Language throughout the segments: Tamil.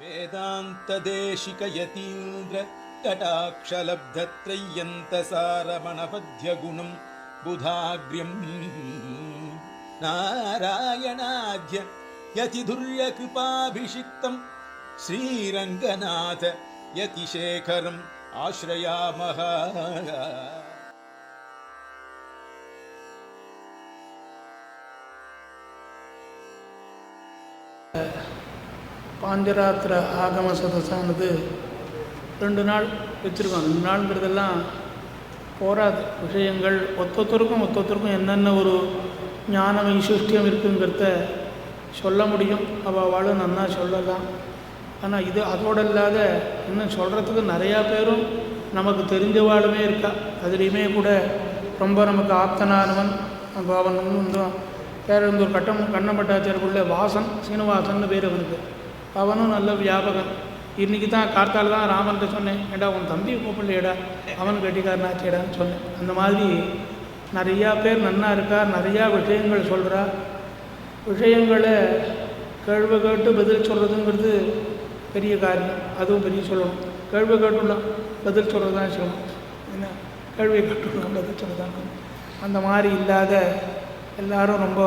वेदान्तदेशिकयतीन्द्र कटाक्षलब्धत्रय्यन्तसारमणपद्यगुणं बुधाग्र्यम् नारायणाद्य यतिधुर्यकृपाभिषिक्तं श्रीरङ्गनाथ यतिशेखरम् आश्रयामः. பாஞ்சராத்திர ஆகம சதஸானது 2 நாள் வச்சுருக்கோம். 2 நாளுங்கிறதெல்லாம் போராது. விஷயங்கள் ஒத்தொத்தருக்கும் என்னென்ன ஒரு ஞான வைசிஷ்டியம் இருக்குங்கிறத சொல்ல முடியும். அவளும் நன்னா சொல்லலாம். ஆனால் இது அதோடு இல்லாத இன்னும் சொல்கிறதுக்கு நிறையா பேரும் நமக்கு தெரிஞ்சவாளுமே இருக்கா. அதுலேயுமே கூட ரொம்ப நமக்கு ஆப்தனானவன் அவன் இன்னும் பேரந்தூர் கண்ணம்பட்டாச்சாரியருக்குள்ள வாசன் சீனிவாசன் பேர் அவனுக்கு. அவனும் நல்ல வியாபகம். இன்றைக்கி தான் கார்த்தால் தான் ராமன்கிட்ட சொன்னேன், ஏடா உன் தம்பி கூப்பிடலையேடா, அவன் கட்டிக்காரனாச்சேடான்னு சொன்னேன். அந்த மாதிரி நிறையா பேர் நன்னா இருக்கா. நிறையா விஷயங்கள் சொல்கிறா. விஷயங்களை கேள்வி கேட்டு பதில் சொல்கிறதுங்கிறது பெரிய காரியம். அதுவும் பெரிய சொல்லணும். கேள்வி கேட்டுலாம் பதில் சொல்கிறது தான் சொல்லணும். என்ன கேள்வி கேட்டுலாம் பதில் சொல்கிறதான். அந்த மாதிரி இல்லாத எல்லாரும் ரொம்ப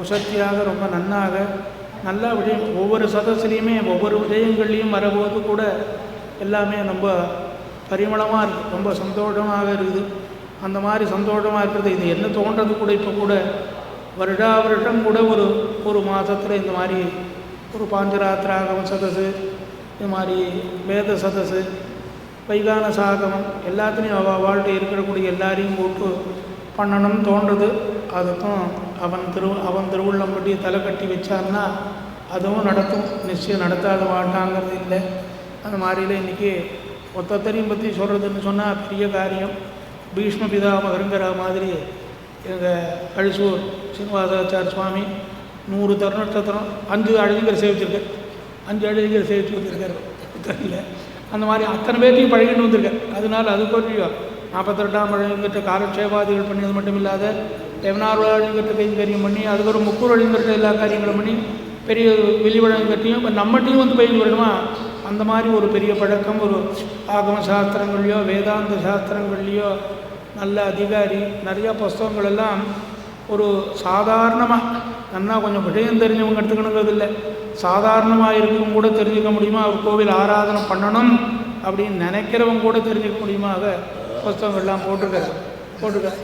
உசத்தியாக ரொம்ப நன்னாக நல்ல விஷயம் ஒவ்வொரு சதஸ்லையுமே ஒவ்வொரு விஷயங்கள்லையும் வரபோது கூட எல்லாமே ரொம்ப பரிமளமாக இருக்குது. ரொம்ப சந்தோஷமாக இருக்குது. அந்த மாதிரி சந்தோஷமாக இருக்கிறது இது என்ன தோன்றது கூட இப்போ கூட வருடம் கூட ஒரு மாதத்தில் இந்த மாதிரி ஒரு பாஞ்சராத்திராகம சதஸு, இது மாதிரி வேத சதஸு, வைகான சாகமம் எல்லாத்துலேயும் வாழ்க்கை இருக்கக்கூடிய எல்லாரையும் போட்டு பண்ணணும்னு தோன்றுறது. அதுக்கும் அவன் திருவுள்ளம் பற்றி தலை கட்டி வச்சான்னா அதுவும் நடத்தும். நிச்சயம் நடத்தாத மாட்டாங்கிறது இல்லை. அந்த மாதிரியில் இன்றைக்கி ஒத்தத்தரையும் பற்றி சொல்கிறதுன்னு சொன்னால் பெரிய காரியம். பீஷ்ம பிதாமகருங்கிற மாதிரி எங்கள் கழிசூர் சீனிவாசாச்சார சுவாமி 100 தருணத்தரம் 5 அழகிங்கரை சேவிச்சிருக்கார். 5 அழகிங்கரை சேவிச்சு வச்சுருக்கார் தெரியல. அந்த மாதிரி அத்தனை பேர்த்தையும் பழகிட்டு வந்திருக்கார். அதனால் அது கொஞ்சம் 48ஆம் அழகிங்கிட்ட காலக்ஷேபாதிகள் பண்ணியது மட்டும் இல்லாத 11 அழகிங்கிட்ட கைங்கரியம் பண்ணி அதுக்கப்புறம் 30 அழகிங்கிட்ட எல்லா காரியங்களும் பண்ணி பெரிய வெளிவழங்கத்தையும் இப்போ நம்மகிட்டையும் வந்து பயிர் வரணுமா. அந்த மாதிரி ஒரு பெரிய பழக்கம். ஒரு ஆகம சாஸ்திரங்கள்லையோ வேதாந்த சாஸ்திரங்கள்லையோ நல்ல அதிகாரி. நிறையா புஸ்தகங்கள் எல்லாம் ஒரு சாதாரணமாக நல்லா கொஞ்சம் விஷயம் தெரிஞ்சவங்க எடுத்துக்கணுங்கிறது இல்லை. சாதாரணமாக இருக்கும் கூட தெரிஞ்சுக்க முடியுமா. அவர் கோவில் ஆராதனை பண்ணணும் அப்படின்னு நினைக்கிறவங்க கூட தெரிஞ்சுக்க முடியுமாக புஸ்தகங்கள்லாம் போட்டிருக்காரு.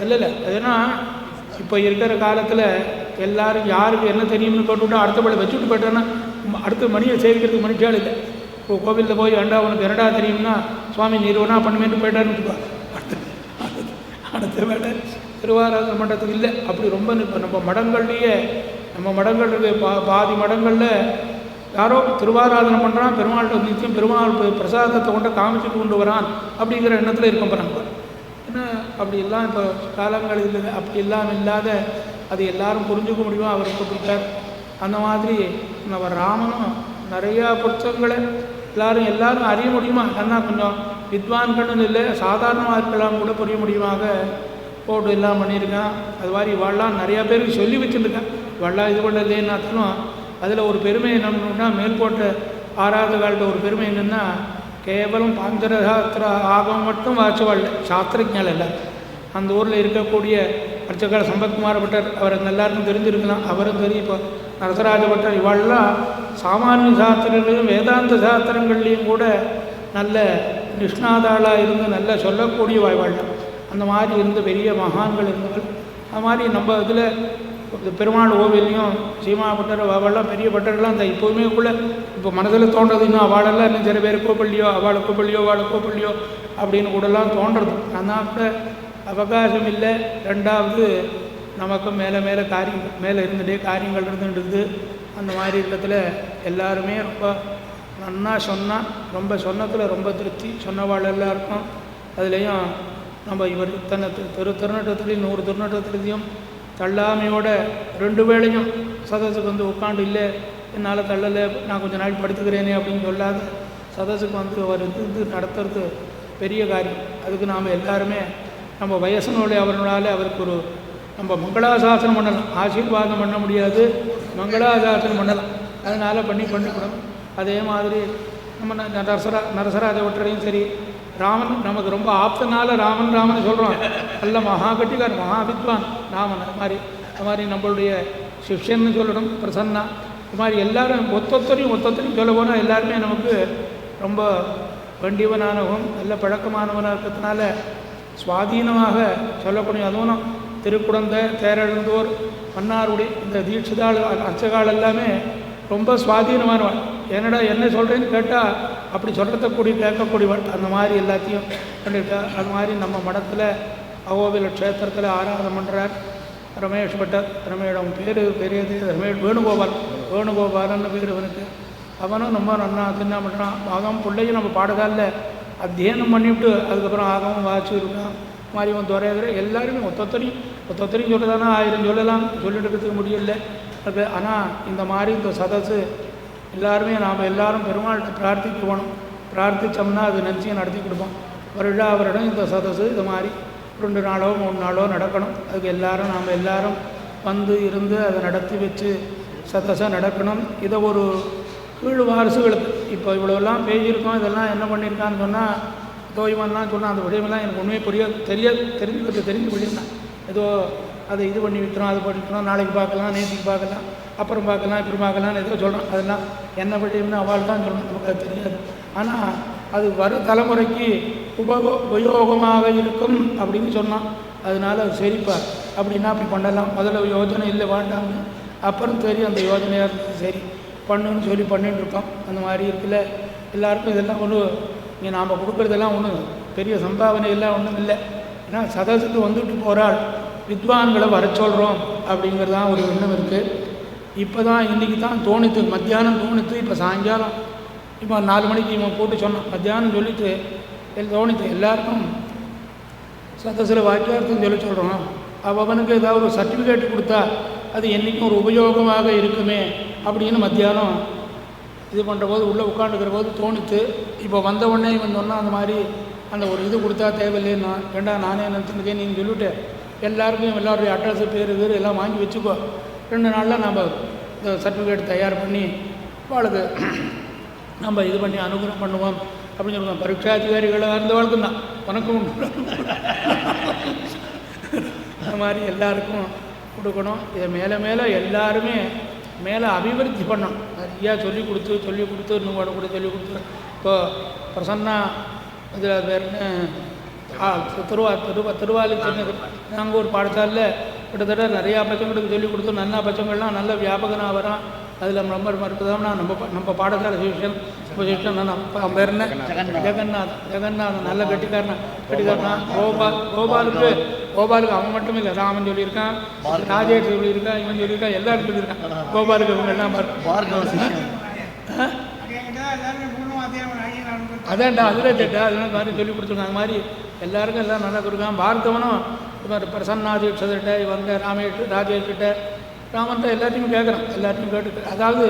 இல்லை ஏன்னா இப்போ இருக்கிற காலத்தில் எல்லோரும் யாருக்கு என்ன தெரியும்னு கேட்டுவிட்டா அடுத்தபடி வச்சுட்டு போய்ட்டோன்னா அடுத்த மணியை சேவிக்கிறதுக்கு மனுஷால் இல்லை. இப்போ கோவிலில் போய் ஏண்டா உனக்கு என்னடா தெரியும்னா சுவாமி நிறுவனா பண்ணுமேட்டு போய்ட்டான்னு வச்சுக்கோ. அடுத்த வேலை திருவாராதன மண்டலத்துக்கு இல்லை. அப்படி ரொம்ப நம்ம மடங்கள்லேயே நம்ம மடங்கள் பாதி மடங்களில் யாரோ திருவாராதனை பண்ணுறான், பெருமாள்கிட்ட நிச்சயம் பெருமாள் பிரசாதத்தை கொண்டு காமிச்சிட்டு கொண்டு வரான் அப்படிங்கிற எண்ணத்தில் இருக்க போகிறாங்க. ஏன்னா அப்படியெல்லாம் இப்போ காலங்கள் இல்லை. அப்படியெல்லாம் இல்லாத அது எல்லாரும் புரிஞ்சுக்க முடியுமா அவர் கொடுத்துருக்கார். அந்த மாதிரி நம்ம ராமனும் நிறையா புத்தகங்களை எல்லாரும் அறிய முடியுமா. ஆனால் கொஞ்சம் வித்வான்கள்னு இல்லை, சாதாரணமாக இருக்கலாம் கூட புரிய முடியுமாக போட்டு எல்லாம் பண்ணியிருக்கான். அது மாதிரி இவாள்லாம் நிறையா பேருக்கு சொல்லி வச்சுருக்கேன். இவாள்லாம் இது பண்ண இல்லைன்னாலும் அதில் ஒரு பெருமை என்னன்னா மேல்கோட்டை ஆறாவது காலத்தில் ஒரு பெருமை என்னென்னா கேவலம் பாஞ்சரசாஸ்திர ஆகமம் மட்டும் வாச்சவாள் சாஸ்திரஜால் இல்லை. அந்த ஊரில் இருக்கக்கூடிய அர்ச்சகால சம்பத்குமார பட்டர் அவர் எல்லாருக்கும் தெரிஞ்சிருக்கலாம். அவரும் தெரியும். இப்போ நரசராஜ பட்டர் இவாள்லாம் சாமானிய சாஸ்திரங்களையும் வேதாந்த சாஸ்திரங்கள்லேயும் கூட நல்ல நிஷ்ணாதாளாக இருந்து நல்ல சொல்லக்கூடிய வாழ்வாள். அந்த மாதிரி இருந்த பெரிய மகான்கள் இருந்தவர்கள். அது மாதிரி நம்ம இதில் பெருமாள் கோவிலையும் சீமாப்பட்டர் அவள்லாம் பெரிய பட்டர்கள்லாம் அந்த இப்போவுமே கூட இப்போ மனதில் தோன்றது. இன்னும் அவளெல்லாம் இன்னும் சில பேர் கூப்பிடலையோ அவளை கூப்பிடலையோ அப்படின்னு கூடலாம் தோன்றது. ஆனால் கூட அவகாசம் இல்லை. ரெண்டாவது நமக்கும் மேலே காரியங்கள் மேலே இருந்துகிட்டே காரியங்கள் இருந்துட்டு அந்த மாதிரி இடத்துல எல்லாருமே ரொம்ப நன்னா சொன்னால் ரொம்ப சொன்னதில் ரொம்ப திருப்தி. சொன்னவாள் எல்லாருக்கும் அதுலேயும் நம்ம இவர் இத்தனை திருநட்டத்துலேயும் 100 திருநட்டத்துலேயும் தள்ளாமையோட 2 வேளையும் சதஸுக்கு வந்து உட்காண்டு இல்லை என்னால் தள்ளலை நான் கொஞ்சம் நாள் படுத்துக்கிறேனே அப்படின்னு சொல்லாத சதஸுக்கு வந்து அவர் இது நடத்துறது பெரிய காரியம். அதுக்கு நாம் எல்லாருமே நம்ம வயசுனோட அவர்களால் அவருக்கு ஒரு நம்ம மங்களாசாசனம் பண்ணலாம். ஆசீர்வாதம் பண்ண முடியாது, மங்களாசாசனம் பண்ணலாம். அதனால் பண்ணிக்கணும். அதே மாதிரி நம்ம நரசராஜ ஒற்றரையும் சரி, ராமன் நமக்கு ரொம்ப ஆப்தனால ராமன் சொல்கிறோம். நல்ல மகா கட்டிக்கார், மகா வித்வான் ராமன். அது மாதிரி நம்மளுடைய சிஷ்யன்னு சொல்லணும் பிரசன்னா. இது மாதிரி எல்லோரும் ஒத்தொத்தரையும் சொல்ல போனால் எல்லாருமே நமக்கு ரொம்ப வேண்டியவனானவன், நல்ல பழக்கமானவனாக இருக்கிறதுனால சுவாதீனமாக சொல்லக்கூடிய. அதுவும் திருக்குடந்தை, தேரெழுந்தோர், மன்னாருடைய இந்த தீட்சிதாள் அர்ச்சகால் எல்லாமே ரொம்ப சுவாதீனமானவன். என்னடா என்ன சொல்கிறேன்னு கேட்டால் அப்படி சொல்கிறத கேட்கக்கூடியவன். அந்த மாதிரி எல்லாத்தையும் பண்ணியிருக்கா. அது மாதிரி நம்ம மடத்தில் அகோபில க்ஷேத்திரத்தில் ஆராதனை பண்ணுறார் ரமேஷ் பட்டர். ரமேஷ் பேர் பெரியது ரமேஷ் வேணுகோபாலன்னு பேர் அவனுக்கு. அவனும் ரொம்ப நன்னா என்ன பண்ணுறான், ஆகம் பிள்ளையும் நம்ம பாடகாலில் அத்தியனம் பண்ணிவிட்டு அதுக்கப்புறம் ஆகமும் வாட்சி இருக்கான். மாதிரி அவன் துறையாகிற எல்லாருமே ஒத்தொத்தரையும் சொல்லதானா 1000 சொல்லலாம், சொல்லிட்டு இருக்கிறதுக்கு முடியல. அது ஆனால் இந்த மாதிரி இந்த சதஸு எல்லாருமே நாம் எல்லோரும் பெருமாள்கிட்ட பிரார்த்திக்கணும். பிரார்த்தித்தோம்னா அது நினச்சியும் நடத்தி கொடுப்போம். வருடம் இந்த சதஸு இது மாதிரி 2 நாளோ 3 நாளோ நடக்கணும். அதுக்கு நாம் எல்லோரும் வந்து இருந்து அதை நடத்தி வச்சு சதஸை நடக்கணும். இதை ஒரு கீழ் வாரிசுகளுக்கு இப்போ இவ்வளோலாம் பேசியிருக்கோம். இதெல்லாம் என்ன பண்ணியிருக்கான்னு சொன்னால் தோய்மன்லாம் சொன்னால் அந்த விடயமெல்லாம் எனக்கு ஒன்றுமே தெரிஞ்சு விடலாம். ஏதோ அதை இது பண்ணி வைக்கிறோம், அது பண்ணிக்கிறோம், நாளைக்கு பார்க்கலாம், நேற்றுக்கு பார்க்கலாம், அப்புறம் பார்க்கலாம், இப்படி பார்க்கலாம்னு ஏதோ சொல்கிறோம். அதெல்லாம் என்ன விடயம்னு அவள் தான் சொல்லணும், நமக்கு அது தெரியாது. ஆனால் அது வரும் தலைமுறைக்கு உபயோகமாக இருக்கும் அப்படின்னு சொன்னான். அதனால் அது சரிப்பா அப்படின்னா அப்படி பண்ணலாம். முதல்ல யோஜனை இல்லை வேண்டாம்னு, அப்புறம் சரி அந்த யோஜனையாக இருந்தது சரி பண்ணுன்னு சொல்லி பண்ணிட்டு இருக்கோம். அந்த மாதிரி இருக்குல்ல. எல்லாருக்கும் இதெல்லாம் ஒன்றும் இங்கே நாம் கொடுக்குறதெல்லாம் ஒன்றும் பெரிய சம்பாவனையெல்லாம் ஒன்றும் இல்லை. ஏன்னா சதஸுக்கு வந்துட்டு போகிறாள், வித்வான்களை வர சொல்கிறோம் அப்படிங்கிறதான் ஒரு எண்ணம் இருக்குது. இப்போ தான் இன்றைக்கி தான் தோணித்து, மத்தியானம் தோணித்து. இப்போ சாயங்காலம் இப்போ 4 மணிக்கு இவன் போட்டு சொன்னான். மத்தியானம் சொல்லிவிட்டு தோணித்து எல்லாருக்கும் சதஸில் வாக்கியார்த்தம் சொல்லி சொல்கிறோம். அவனுக்கு ஏதாவது ஒரு சர்டிஃபிகேட் கொடுத்தா அது என்றைக்கும் ஒரு உபயோகமாக இருக்குமே அப்படின்னு மத்தியானம் இது பண்ணுற போது உள்ளே உட்காந்துக்கிற போது தோணித்து. இப்போ வந்த உடனே இவன் சொன்னால் அந்த மாதிரி அந்த ஒரு இது கொடுத்தா தேவையில்லைன்னா ஏண்டா நானே நினச்சிருக்கேன் நீங்கள் சொல்லிவிட்டு எல்லாருக்கும் எல்லாருடைய அட்ரஸு பேர் எல்லாம் வாங்கி வச்சுக்கோ. 2 நாளில் நம்ம இந்த சர்டிஃபிகேட் தயார் பண்ணி அவளுக்கு நம்ம இது பண்ணி அனுகிரகம் பண்ணுவோம் அப்படின்னு சொல்லுவோம். பரீட்சாதிகாரிகளாக இருந்தவளுக்கும் தான் உனக்கும் அந்த மாதிரி எல்லாருக்கும் கொடுக்கணும். இதை மேலே எல்லாருமே மேலே அபிவிருத்தி பண்ணணும். நிறையா சொல்லிக் கொடுத்து இன்னும் கூட சொல்லிக் கொடுத்து. இப்போ பிரசன்னா இதில் வேறு திருவாலி சின்னது நாங்கள் ஒரு பாடசாலையில் கிட்டத்தட்ட நிறையா பச்சங்களுக்கு சொல்லிக் கொடுத்து நல்ல பச்சங்கள்லாம் நல்ல வியாபகனாக வரான். அதில் ரொம்ப இருக்குதாம்னா நம்ம பாடசாலை சிஷ்யன் அவன் பேர் என்ன ஜெகநாதன் நல்ல கட்டிக்காரனா. கோபாலுக்கு அவன் மட்டும் இல்லை, ராமன் சொல்லியிருக்கான், ராஜேஷ் சொல்லியிருக்கான், இவன் சொல்லியிருக்கான், எல்லாரும் சொல்லியிருக்கான். கோபாலுக்கு அவங்க எல்லாம் அதான்டா அதில் கேட்டா அதெல்லாம் மாதிரி சொல்லி கொடுத்துருக்காங்க. மாதிரி எல்லாருக்கும் எல்லாம் நல்லா கொடுக்கான். பார்த்தவனும் இப்போ பிரசன்னாதீட்சர்கிட்ட இவங்க ராஜேஷ்கிட்ட ராமன்ட்ட எல்லாத்தையும் கேட்குறான். எல்லாத்தையும் கேட்டு அதாவது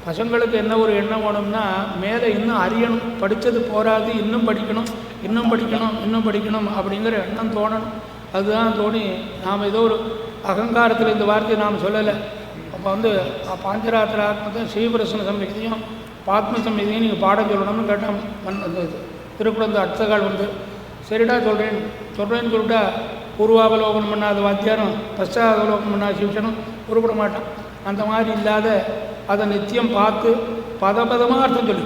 பசங்களுக்கு என்ன ஒரு எண்ணம் வேணும்னா மேலே இன்னும் அறியணும், படித்தது போராது, இன்னும் படிக்கணும் அப்படிங்கிற எண்ணம் தோணணும். அதுதான் தோணி நாம் ஏதோ ஒரு அகங்காரத்தில் இந்த வார்த்தையை நாம் சொல்லலை. அப்போ பாஞ்சராத்திர ஆத்மத்தையும் ஸ்ரீபிரசன சம்ஹிதையும் பாத்ம சம்ஹிதையும் நீங்கள் பாடம் சொல்லணும்னு கேட்டால் திருக்குழந்தை அர்த்தகால் சரிடா சொல்கிறேன்னு சொல்லிட்டா பூர்வாவலோகனம் பண்ணாத வாத்தியாரும் பశ్చాவலோகனம் பண்ணாத சிவசனும் உருப்பட மாட்டான். அந்த மாதிரி இல்லாத அதை நித்தியம் பார்த்து பதபதமாக அர்த்தம் சொல்லி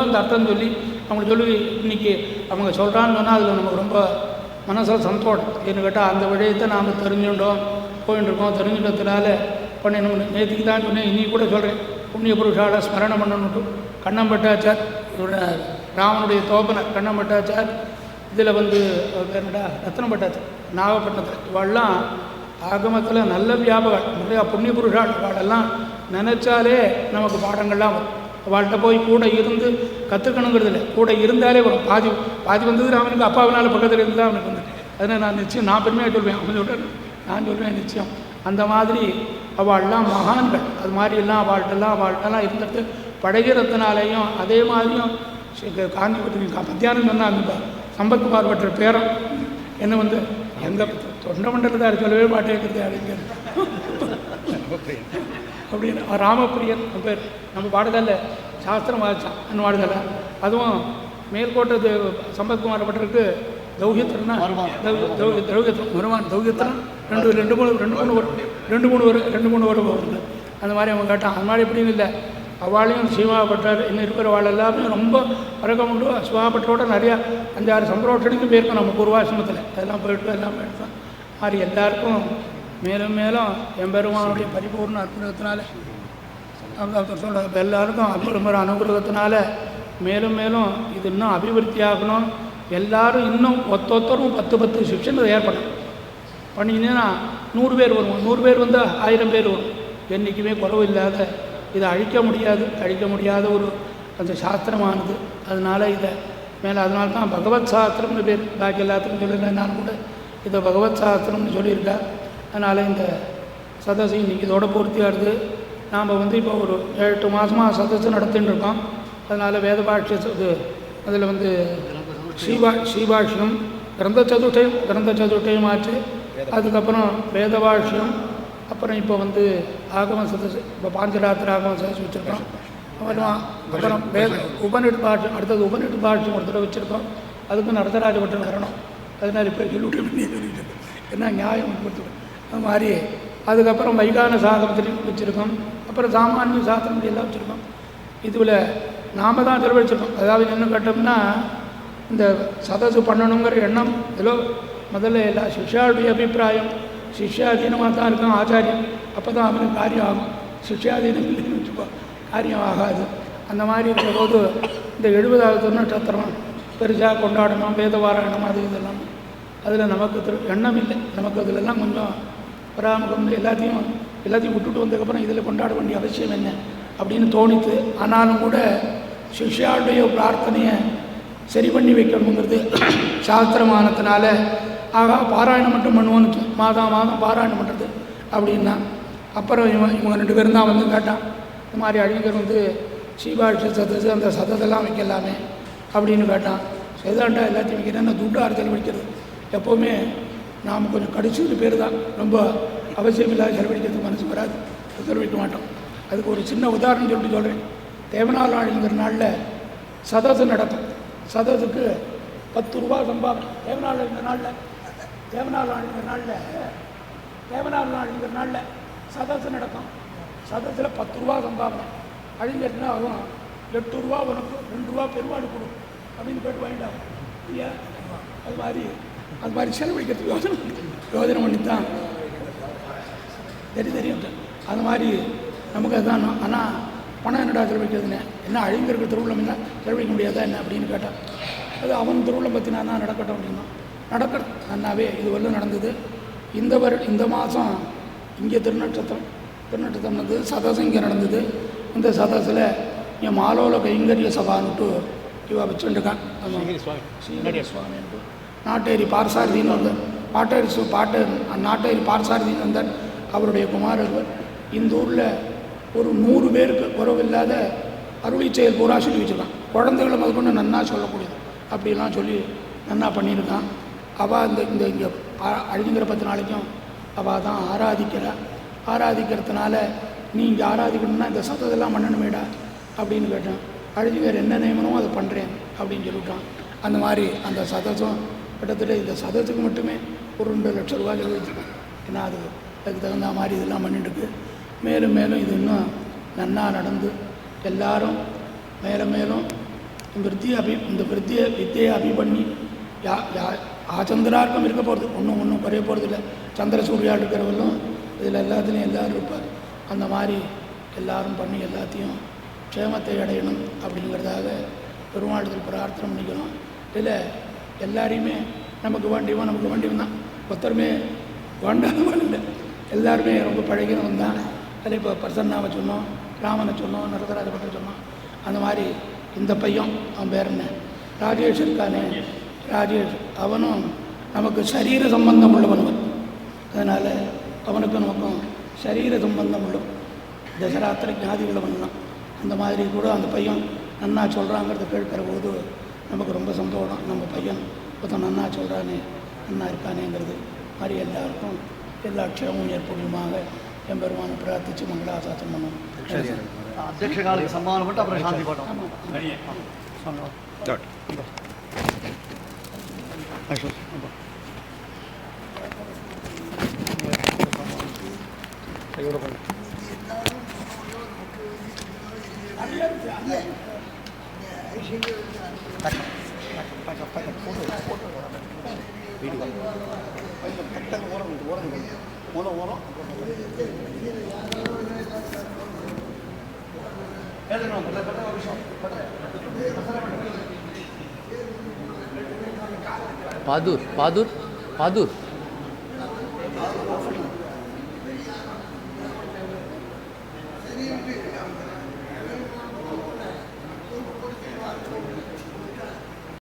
அந்த அர்த்தம் சொல்லி அவங்களுக்கு சொல்லி இன்றைக்கி அவங்க சொல்கிறான்னு சொன்னால் அதில் நமக்கு ரொம்ப மனசில் சந்தோஷம். ஏன்னு கேட்டால் அந்த விடயத்தை நாம் போயிட்டுருக்கோம். தெரிஞ்சுட்டதுனால பண்ணணும். நேற்றுக்கு தான் சொன்னேன், இன்னைக்கு கூட சொல்கிறேன். புண்ணிய புருஷால ஸ்மரணம் பண்ணணுட்டு கண்ணம்பட்டாச்சார் ராமனுடைய தோப்பனை கண்ணம்பட்டாச்சார் இதில் பேருடா ரத்னம் பட்டாச்சார் நாகப்பட்டினத்தில் இவாளெலாம் ஆகமத்தில் நல்ல வியாபகம் நிறையா புண்ணிய புருஷால் இவாளெல்லாம் நினச்சாலே நமக்கு பாடங்கள்லாம் வரும். அவள்கிட்ட போய் கூட இருந்து கற்றுக்கணுங்கிறது இல்லை, கூட இருந்தாலே வரும். பாதி வந்தது ராமனுக்கு அப்பாவினால் பக்கத்தில் இருந்து தான் அவனுக்கு வந்துட்டு. அதனால் நான் நிச்சயம் நான் பெருமையாக சொல்வேன், அவன் சொல்கிறேன், நான் சொல்வேன் நிச்சயம். அந்த மாதிரி அவள்லாம் மகான்கள். அது மாதிரிலாம் அவள்கிட்டலாம் இருந்துட்டு பழகிறதுனாலையும் அதே மாதிரியும் காஞ்சிபுரத்துக்கு மத்தியானம் சொன்னால் அந்த சம்பத்குமார் பற்ற பேரம் என்ன எந்த தொண்டை மண்டலத்தார் சொல்லவே மாட்டேங்கிறது அப்படிங்கிற அப்படின்னு ராமப்பிரியன் பேர் நம்ம பாடத்தில் சாஸ்திரம் வாதிச்சான் அன்வாடுதலை. அதுவும் மேல்கோட்டை சம்பத்குமார் பட்டருக்கு தௌஹியத்திரனா தௌஹியத்திரம் வருவான். தௌஹியத்திரம் ரெண்டு மூணு வரும் வருது. அந்த மாதிரி அவன் கேட்டான். அது மாதிரி எப்படின்னு இல்லை, அவளையும் சிவாபட்டர் இன்னும் இருக்கிற வாழ் எல்லாமே ரொம்ப பழக்கம் உண்டு. சிவாபட்டரோட நிறையா 5-6 சம்பிரோஷனுக்கும் போயிருக்கோம் நம்ம பூர்வாசிரமத்தில். அதெல்லாம் போயிட்டு எல்லாம் எடுத்தோம். மாதிரி எல்லாருக்கும் மேலும் மேலும் எம்பெருமானுடைய பரிபூர்ண அனுகிரகத்தினால சொல்ல எல்லாருக்கும் அப்புறம் அனுகிரகத்தினால மேலும் மேலும் இது இன்னும் அபிவிருத்தி ஆகணும். எல்லோரும் இன்னும் ஒத்தொத்தரும் 10 செக்ஷன் தயார் பண்ணிங்கன்னா 100 பேர் வருவோம். 100 பேர் வந்தால் 1000 பேர் வரும். என்றைக்குமே குறவு இல்லாத, இதை அழிக்க முடியாத ஒரு அந்த சாஸ்திரமானது. அதனால் இதை மேலே அதனால தான் பகவத் சாஸ்திரம்னு பேர். பாக்கி எல்லாத்துக்கும் சொல்லலை, நான் கூட இதை பகவத் சாஸ்திரம்னு சொல்லியிருக்கேன். அதனால் இந்த சதசு இன்றைக்கி இதோட பூர்த்தியாகுது. நாம் இப்போ ஒரு 7-8 மாதமாக சதசு நடத்தின்னு இருக்கோம். அதனால் வேத பாஷ்யத்து அதில் ஸ்ரீபாஷ்யம் கிரந்த சதுஷ்டயம் ஆச்சு. அதுக்கப்புறம் வேத பாஷ்யம், அப்புறம் இப்போ ஆகம சதசு, இப்போ பாஞ்சராத்திர ஆகம சதசு வச்சுருக்கோம். அப்புறம் உபநிட் பாஷ்யம், அடுத்தது உபநிட் பாஷ்யம் ஒரு தடவை வச்சுருக்கோம். அதுக்கும் நடத்தராஜ பட்டம் வரணும். அதனால் இப்போ சொல்லிட்டு என்ன நியாயம் கொடுத்துருக்கோம். அது மாதிரி அதுக்கப்புறம் வைகான சாதனத்திலையும் வச்சுருக்கோம். அப்புறம் சாமானிய சாஸ்திரம் எல்லாம் வச்சுருக்கோம். இதில் நாம் தான் தெரிவிச்சிருக்கோம். அதாவது என்ன கேட்டோம்னா, இந்த சதசு பண்ணணுங்கிற எண்ணம் ஏதோ முதல்ல எல்லா சிஷ்யாவுடைய அபிப்பிராயம், சிஷ்யாதீனமாக தான் இருக்கும் ஆச்சாரியம். அப்போ தான் அவனுக்கு காரியம் ஆகும். சிஷ்யாதீனம் இல்லைன்னு வச்சுப்போ காரியம் ஆகாது. அந்த மாதிரி இருக்கிற போது இந்த 70வது திருநட்சத்திரம் பெருசாக கொண்டாடணும், வேதவாராயணம் அது இதெல்லாம் அதில் நமக்கு எண்ணம் இல்லை. நமக்கு அதிலெல்லாம் கொஞ்சம் பராமகம் எல்லாத்தையும் விட்டுட்டு வந்ததுக்கப்புறம் இதில் கொண்டாட வேண்டிய அவசியம் என்ன அப்படின்னு தோணித்து. ஆனாலும் கூட சிஷ்யாவுடைய பிரார்த்தனையை சரி பண்ணி வைக்கணுங்கிறது சாஸ்திரமானத்தினால பாராயணம் மட்டும் பண்ணுவோன்னு மாதம் பாராயணம் பண்ணுறது அப்படின்னா. அப்புறம் இவங்க 2 பேரும் தான் கேட்டான். இந்த மாதிரி அழிஞர் ஸ்ரீபாஷ்ய சதசு அந்த சதத்தெல்லாம் வைக்கலாமே அப்படின்னு கேட்டான். செய்தாண்டா எல்லாத்தையும் வைக்கிறேன்னா துட்டு ஆறுதல் வைக்கிறது. எப்போவுமே நாம் கொஞ்சம் கடிச்சு பேர் தான் ரொம்ப அவசியம் இல்லாத செலவழிக்கிறதுக்கு மனசு வராது, செலவழிக்க மாட்டோம். அதுக்கு ஒரு சின்ன உதாரணம் சொல்கிறேன். தேவநாள் நாளுங்கிற நாளில் சதசு நடக்கும். சதசுக்கு 10 ரூபா சம்பாவனை. தேவநாள் நாளுங்கிற நாளில் சதசு நடக்கும். சதசில் 10 ரூபா சம்பாவனை. அழிஞ்சதுன்னா ஆகும் 8 ரூபா உனக்கு 2 ரூபா பெருமாடு கொடு அப்படின்னு போய்ட்டு வாங்கிட்டாங்க இல்லையா. அது மாதிரி செலவழிக்கிறதுக்கு யோஜனை பண்ணித்தான் தெரியும். அது மாதிரி நமக்கு அதுதான். ஆனால் பணம் என்னடா செலவழிக்கிறதுன்னு என்ன அழிஞ்சிருக்கிற திருவிழம் என்ன செலவழிக்க முடியாதா என்ன அப்படின்னு கேட்டான். அது அவன் திருவிழம் பற்றி நான் நடக்கட்டும் அப்படின்னா நடக்கட்டும் நன்னாவே இது வரலும் நடந்தது. இந்த மாதம் இங்கே திருநட்சத்திரம் சதசு இங்கே நடந்தது. இந்த சதசில் இங்கே மாலோல கைங்கரிய சபான்ட்டு இவ வச்சுருக்கான். சுவாமின்ட்டு நாட்டேரி பார்சாரதின்னு நாட்டேரி பார்சாரதின்னு வந்தார். அவருடைய குமாரர் இந்த ஊரில் ஒரு 100 பேருக்கு குறவில்லாத அருளி செயல் பூரா சொல்லி வச்சுருக்கான். குழந்தைகளை முதற்கொண்டு நன்னா சொல்லக்கூடியது அப்படிலாம் சொல்லி நன்னா பண்ணியிருக்கான். அவள் இங்கே அழிஞ்சிற 10 நாளைக்கும் அவள் தான் ஆராதிக்கிறதுனால நீ இங்கே ஆராதிக்கணும்னா இந்த சத்தத்தெல்லாம் பண்ணணுமேடா அப்படின்னு கேட்டான். அழிஞ்சிங்கர் என்ன நியமனமோ அதை பண்ணுறேன் அப்படின்னு சொல்லிவிட்டான். அந்த மாதிரி அந்த சதசும் கிட்டத்தட்ட இந்த சதத்துக்கு மட்டுமே ஒரு 2 லட்சம் ரூபா செலவழிச்சிருக்கேன். ஏன்னா அதுக்கு தகுந்த மாதிரி இதெல்லாம் பண்ணிட்டுருக்கு. மேலும் இது இன்னும் நன்னா நடந்து எல்லாரும் மேலும் இந்த வித்தியை அபிபண்ணி ஆச்சந்திரார்க்கம் இருக்க போகிறது. ஒன்றும் குறைய போகிறது இல்லை. சந்திர சூர்யா இருக்கிறவர்களும் இதில் எல்லாத்துலேயும் எல்லோரும் இருப்பார். அந்த மாதிரி எல்லாரும் பண்ணி எல்லாத்தையும் க்ஷேமத்தை அடையணும் அப்படிங்கிறதாக பெருமாளத்தில் பிரார்த்தனை பண்ணிக்கணும். இதில் எல்லாரையுமே நமக்கு வேண்டியவன் தான். ஒருத்தருமே வேண்டாதவன் இல்லை. எல்லாருமே ரொம்ப பழகினவன் தான். அதில் இப்போ பிரசன்னாவை சொன்னோம், ராமனை சொன்னோம், நரதராஜ பட்டரை சொன்னோம். அந்த மாதிரி இந்த பையன் அவன் பேர் என்ன ராஜேஷ் இருக்கானே, ராஜேஷ் அவனும் நமக்கு சரீர சம்பந்தம் உள்ளவன். அதனால் அவனுக்கும் நமக்கும் சரீர சம்பந்தம் உள்ள தசராத்திர ஞாதிகளவன் தான். அந்த மாதிரி கூட அந்த பையன் நன்னா சொல்கிறாங்கிறத கேட்கிற போது நமக்கு ரொம்ப சந்தோஷம். நம்ம பையன் ஒருத்தன் நன்னா சொல்கிறானே, நன்னா இருக்கானேங்கிறது மாதிரி எல்லாருக்கும் எல்லா க்ஷேமமும் ஏற்படுமாக எம்பெருமானை பிரார்த்தித்து மங்களாசாசனம் பண்ணணும். அத்தியட்ச காலுக்கு சம்மானம் பண்ணிட்டு அப்புறம் சாந்தி பாட்டம். पादूर पादूर पादूर